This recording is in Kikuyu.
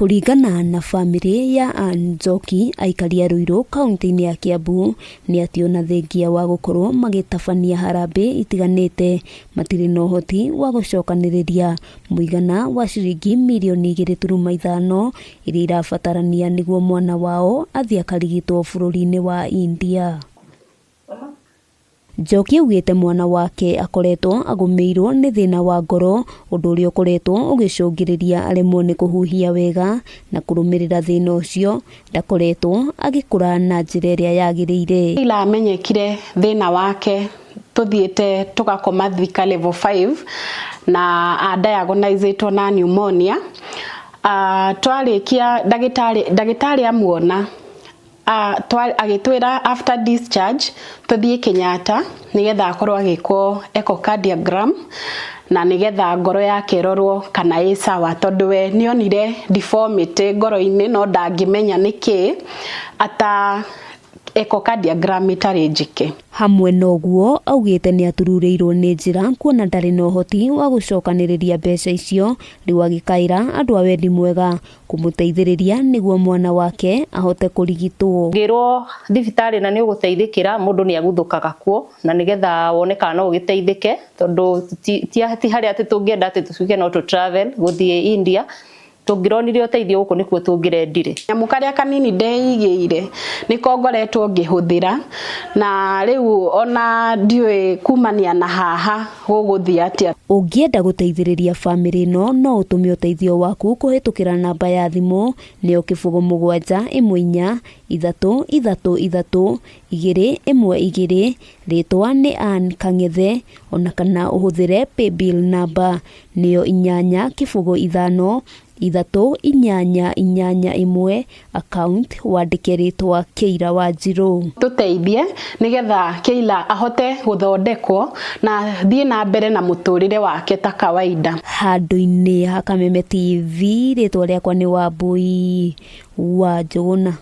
Kũringana na famĩlĩ ya Anne Njoki, aikari a Ruiru kaunti-inĩ ya Kiambu, nĩ atĩ ona thengia wa gũkorwo magĩtabania harambĩ itiganĩte, matirĩ na ũhoti wa gũcokanĩrĩria mũigana wa ciringi mirioni 2.5 iria irabatarania nĩguo mwana wao athiĩ akarigitwo bũrũri-inĩ wa India. Njoki augĩte mwana wake akoretwo agũmĩirwo nĩ thĩna wa ngoro, ũndũ ũrĩa ũkoretwo ũgĩcũngĩrĩria aremwo nĩ kũhuhia wega, na kũrũmĩrĩra thĩna ũcio ndakoretwo agĩkũra na njĩra ĩrĩa yagĩrĩire. Ilamenyekire thĩna wake tuthiĩte tugakoma Thika level 5 na diagnosis na pneumonia. Twarĩkia ndagĩtarĩ amuona agĩtwĩra after discharge tuthiĩ Kenyatta nigetha akorwo agĩkwo echocardiogram na nigetha ngoro yake ĩrorwo kana ĩ sawa, tondũ we nĩonire deformity ngoro-inĩ no ndangĩmenya nĩkĩ ata echocardiogram itarĩ njike. Hamwe noguo augĩte nĩ atururĩirwo nĩ njĩra kuona ndarĩ na ũhoti wa gũcokanĩrĩria mbeca icio, rĩu agĩkaĩra andũ a wendi mwega kũmũteithĩrĩria nĩguo mwana wake ahote kũrigitwo. Ngĩrwo thibitarĩ na nĩ ũgũteithĩkĩra, mũndũ nĩ aguthũkaga kuo na nĩgetha wone kana no ũgĩteithĩke, tondũ ti harĩa atĩ tũngĩenda atĩ tũtuĩke no tũ travel gũthiĩ India, tũngĩronire ũteithio gũkũ nĩkuo tũngĩrendire. Nyamũ karĩa kanini ndeigĩire nĩko ngoretwo ngĩhũthĩra, na rĩu ona ndiũĩ kumania na haha gũgũthiĩ atĩa. Ũngĩenda gũteithĩrĩria famĩlĩ ĩno no ũtũme ũteithio waku kũhĩtũkĩra namba ya thimũ nĩyo 0713333212, rĩtwa nĩ Anne Kang'ethe, ona kana ũhũthĩre paybill namba nĩyo 853881, account wandĩke rĩtwa Kĩira Wanjirũ. Tũteithie nĩgetha Kĩira ahote gũthondekwo na thiĩ na mbere na mũtũrĩre wake ta kawaida. Handũ-inĩ ha Kameme TV, rĩtwa rĩakwa nĩ Wambui wa Njũgũna.